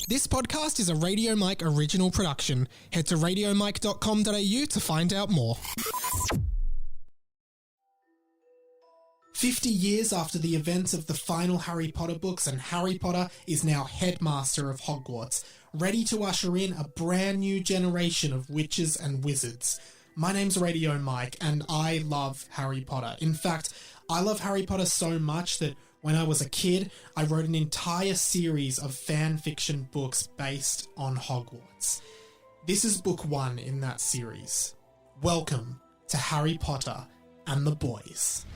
This podcast is a Radio Mike original production. Head to radiomike.com.au to find out more. 50 years after the events of the final Harry Potter books, and Harry Potter is now headmaster of Hogwarts, ready to usher in a brand new generation of witches and wizards. My name's Radio Mike, and I love Harry Potter. In fact, I love Harry Potter so much that when I was a kid, I wrote an entire series of fan fiction books based on Hogwarts. This is book 1 in that series. Welcome to Harry Potter and the Boys.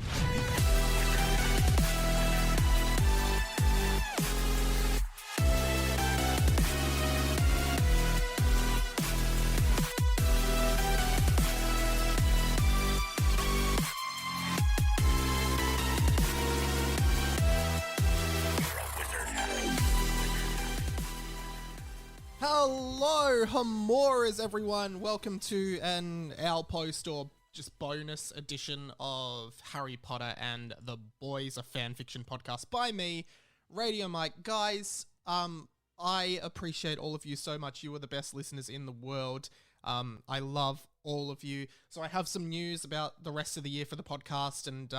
Hello, Hamoras, everyone. Welcome to an outpost or just bonus edition of Harry Potter and the Boys, a fanfiction podcast by me, Radio Mike. Guys, I appreciate all of you so much. You are the best listeners in the world. I love all of you. So I have some news about the rest of the year for the podcast, and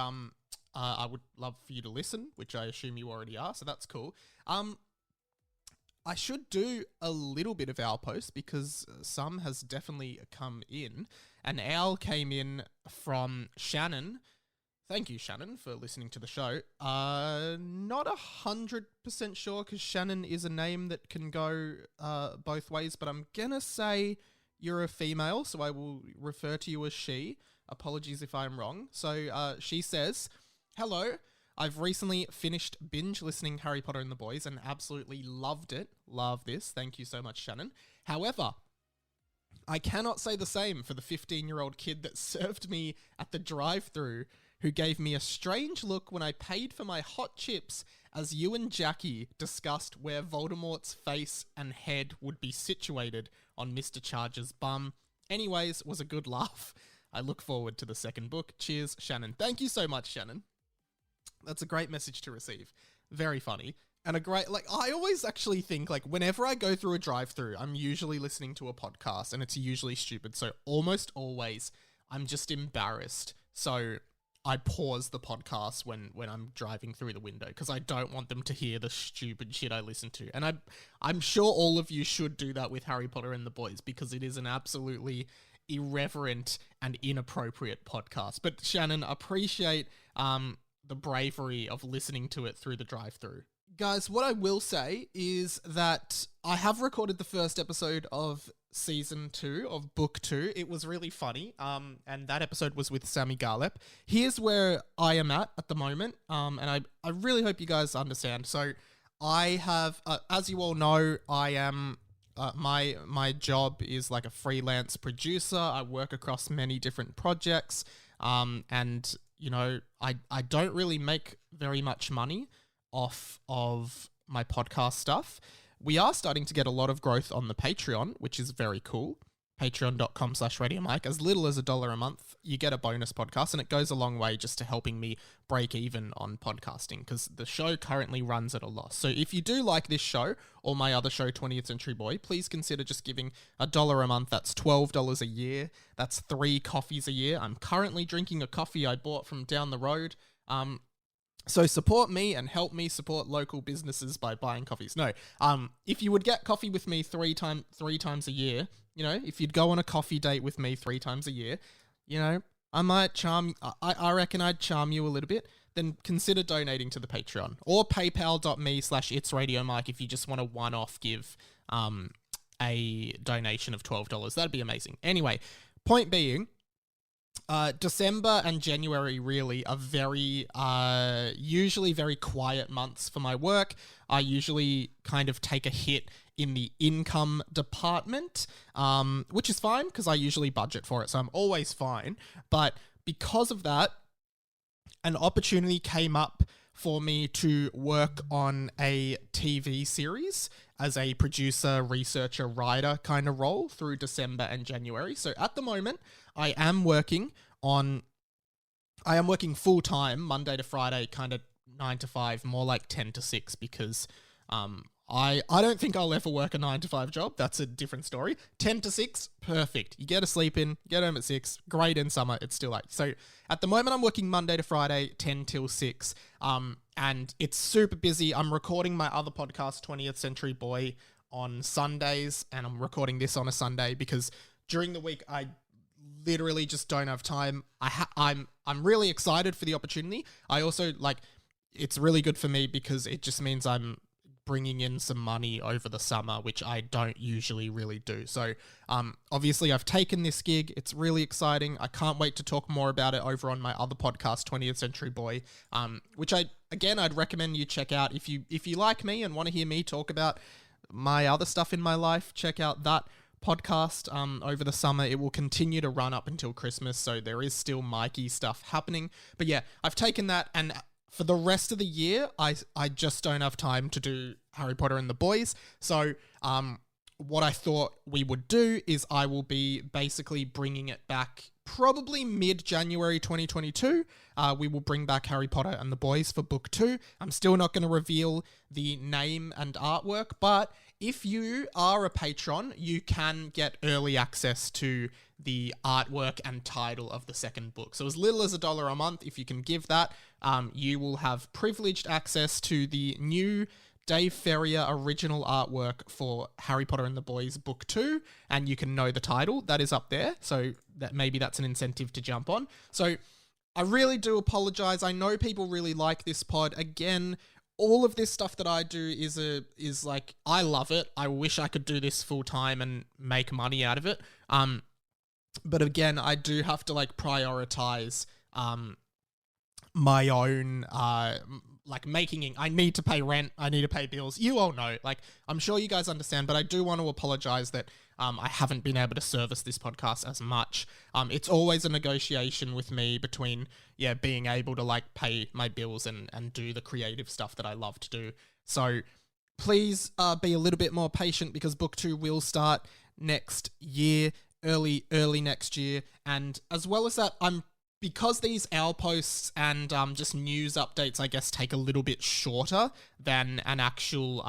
I would love for you to listen, which I assume you already are, so that's cool. I should do a little bit of our post because some has definitely come in. An owl came in from Shannon. Thank you, Shannon, for listening to the show. Not 100% sure because Shannon is a name that can go both ways, but I'm gonna say you're a female, so I will refer to you as she. Apologies if I'm wrong. So she says, "Hello. I've recently finished binge listening Harry Potter and the Boys and absolutely loved it. Love this. Thank you so much, Shannon. However, I cannot say the same for the 15-year-old kid that served me at the drive-thru who gave me a strange look when I paid for my hot chips as you and Jackie discussed where Voldemort's face and head would be situated on Mr. Charger's bum. Anyways, was a good laugh. I look forward to the second book. Cheers, Shannon." Thank you so much, Shannon. That's a great message to receive. Very funny. And a great, I always actually think, whenever I go through a drive-thru, I'm usually listening to a podcast, and it's usually stupid. So almost always, I'm just embarrassed. So I pause the podcast when I'm driving through the window, because I don't want them to hear the stupid shit I listen to. And I'm sure all of you should do that with Harry Potter and the Boys, because it is an absolutely irreverent and inappropriate podcast. But Shannon, appreciate the bravery of listening to it through the drive-thru. Guys, what I will say is that I have recorded the first episode of season 2 of book 2. It was really funny, and that episode was with Sammy Garlep. Here's where I am at the moment, and I really hope you guys understand. So I have, as you all know, I am, my job is like a freelance producer. I work across many different projects, and you know, I don't really make very much money off of my podcast stuff. We are starting to get a lot of growth on the Patreon, which is very cool. Patreon.com/RadioMike. As little as $1 a month, you get a bonus podcast, and it goes a long way just to helping me break even on podcasting, because the show currently runs at a loss. So if you do like this show or my other show, 20th Century Boy, please consider just giving $1 a month. That's $12 a year. That's 3 coffees a year. I'm currently drinking a coffee I bought from down the road. So support me and help me support local businesses by buying coffees. No, if you would get coffee with me three times a year, you know, if you'd go on a coffee date with me 3 times a year, you know, I might charm, I reckon I'd charm you a little bit. Then consider donating to the Patreon or paypal.me/itsradiomike if you just want to one-off give a donation of $12. That'd be amazing. Anyway, point being, December and January really are very, usually very quiet months for my work. I usually kind of take a hit in the income department, which is fine because I usually budget for it, so I'm always fine. But because of that, an opportunity came up for me to work on a TV series as a producer, researcher, writer kind of role through December and January. So at the moment, I am working full-time, Monday to Friday, kind of 9 to 5, more like 10 to 6, because I don't think I'll ever work a 9 to 5 job. That's a different story. 10 to 6, perfect. You get a sleep in, get home at 6, great in summer, it's still 8. So at the moment I'm working Monday to Friday, 10 till 6. And it's super busy. I'm recording my other podcast, 20th Century Boy, on Sundays, and I'm recording this on a Sunday because during the week I literally just don't have time. I'm really excited for the opportunity. I also it's really good for me because it just means I'm bringing in some money over the summer, which I don't usually really do. So obviously I've taken this gig. It's really exciting. I can't wait to talk more about it over on my other podcast, 20th Century Boy, which I'd recommend you check out. If you like me and want to hear me talk about my other stuff in my life, check out that podcast over the summer. It will continue to run up until Christmas, so there is still Mikey stuff happening. But yeah, I've taken that, and for the rest of the year, I just don't have time to do Harry Potter and the Boys. So what I thought we would do is I will be basically bringing it back probably mid-January 2022. We will bring back Harry Potter and the Boys for book 2. I'm still not going to reveal the name and artwork, but if you are a patron, you can get early access to the artwork and title of the second book. So as little as $1 a month, if you can give that, you will have privileged access to the new Dave Ferrier original artwork for Harry Potter and the Boys Book 2, and you can know the title. That is up there, so that maybe that's an incentive to jump on. So I really do apologize. I know people really like this pod. Again, all of this stuff that I do is like, I love it. I wish I could do this full time and make money out of it. But again, I do have to prioritize my own making. I need to pay rent. I need to pay bills. You all know. I'm sure you guys understand, but I do want to apologize that I haven't been able to service this podcast as much. It's always a negotiation with me between being able to pay my bills and do the creative stuff that I love to do. So please be a little bit more patient because book 2 will start next year, early next year. And as well as that, because these owl posts and just news updates, I guess, take a little bit shorter than an actual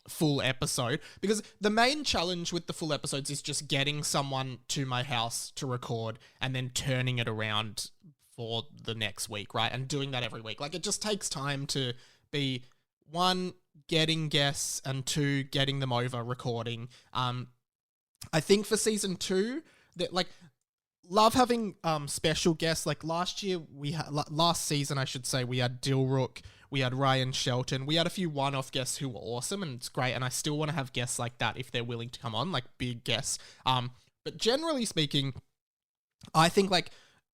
full episode, because the main challenge with the full episodes is just getting someone to my house to record and then turning it around for the next week, right? And doing that every week. It just takes time to be, 1, getting guests, and 2, getting them over, recording. I think for season 2, that love having special guests. Last season, I should say, we had Dilrook, we had Ryan Shelton, we had a few one-off guests who were awesome, and it's great, and I still want to have guests like that if they're willing to come on, big guests. But generally speaking, I think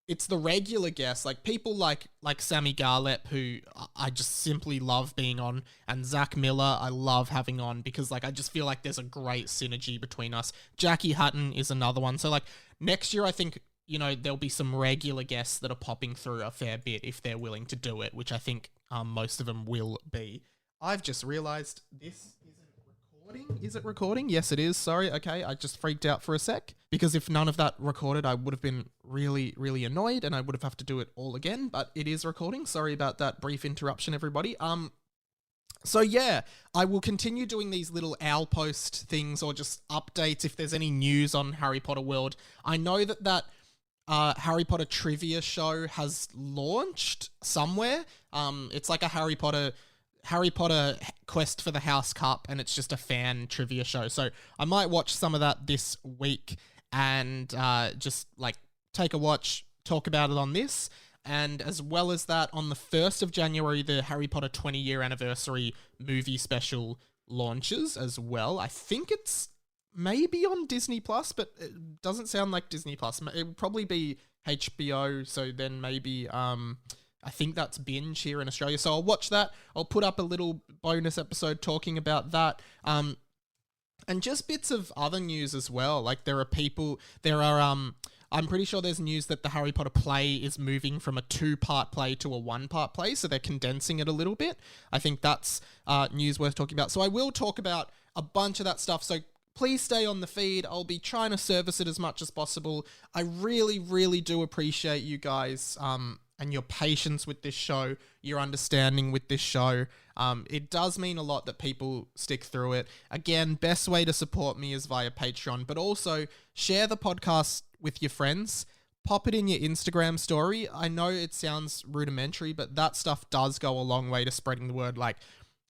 it's the regular guests, people like Sammy Garlep, who I just simply love being on, and Zach Miller I love having on because I just feel like there's a great synergy between us. Jackie Hutton is another one. So next year I think, there'll be some regular guests that are popping through a fair bit if they're willing to do it, which I think most of them will be. I've just realized this isn't recording. Is it recording? Yes, it is. Sorry. Okay. I just freaked out for a sec because if none of that recorded, I would have been really, really annoyed and I would have to do it all again, but it is recording. Sorry about that brief interruption, everybody. So yeah, I will continue doing these little owl post things or just updates if there's any news on Harry Potter World. I know that Harry Potter trivia show has launched somewhere. It's like a Harry Potter Quest for the House Cup, and it's just a fan trivia show. So I might watch some of that this week and just take a watch, talk about it on this. And as well as that, on the 1st of January, the Harry Potter 20-year anniversary movie special launches as well. I think it's maybe on Disney Plus, but it doesn't sound like Disney Plus. It would probably be HBO, so then maybe I think that's Binge here in Australia. So I'll watch that. I'll put up a little bonus episode talking about that. And just bits of other news as well. I'm pretty sure there's news that the Harry Potter play is moving from a 2-part play to a 1-part play, so they're condensing it a little bit. I think that's news worth talking about. So I will talk about a bunch of that stuff, so please stay on the feed. I'll be trying to service it as much as possible. I really, really do appreciate you guys and your patience with this show, your understanding with this show. It does mean a lot that people stick through it. Again, best way to support me is via Patreon, but also share the podcast with your friends. Pop it in your Instagram story. I know it sounds rudimentary, but that stuff does go a long way to spreading the word. Like,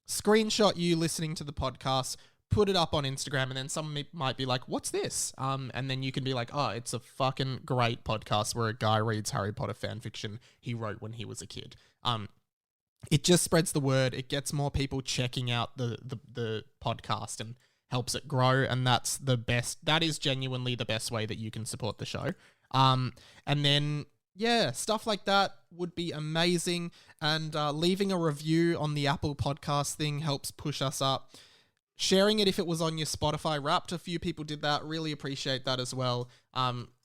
screenshot you listening to the podcast, put it up on Instagram, and then someone might be like, what's this? And then you can be like, oh, it's a fucking great podcast where a guy reads Harry Potter fanfiction he wrote when he was a kid. It just spreads the word. It gets more people checking out the podcast and helps it grow. And that's the best. That is genuinely the best way that you can support the show. And then, yeah, stuff like that would be amazing. And leaving a review on the Apple podcast thing helps push us up. Sharing it if it was on your Spotify Wrapped, a few people did that. Really appreciate that as well.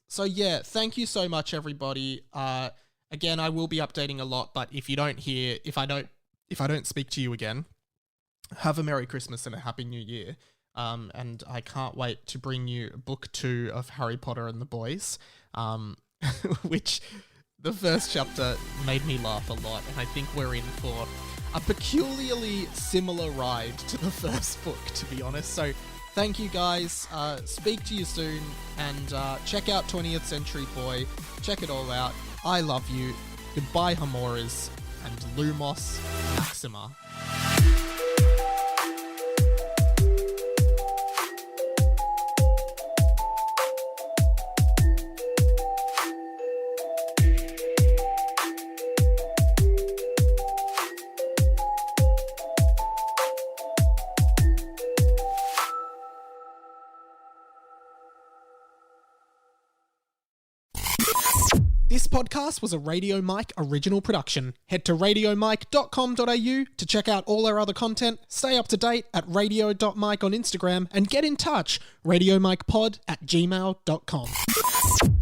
So yeah, thank you so much, everybody. Again, I will be updating a lot, but if I don't speak to you again, have a Merry Christmas and a Happy New Year. And I can't wait to bring you book 2 of Harry Potter and the Boys, which the first chapter made me laugh a lot, and I think we're in for a peculiarly similar ride to the first book, to be honest. So thank you guys. Speak to you soon, and check out 20th Century Boy. Check it all out. I love you. Goodbye, Hamoras, and Lumos Maxima. This podcast was a Radio Mike original production. Head to radiomike.com.au to check out all our other content, stay up to date at radio.mike on Instagram, and get in touch, radiomikepod@gmail.com.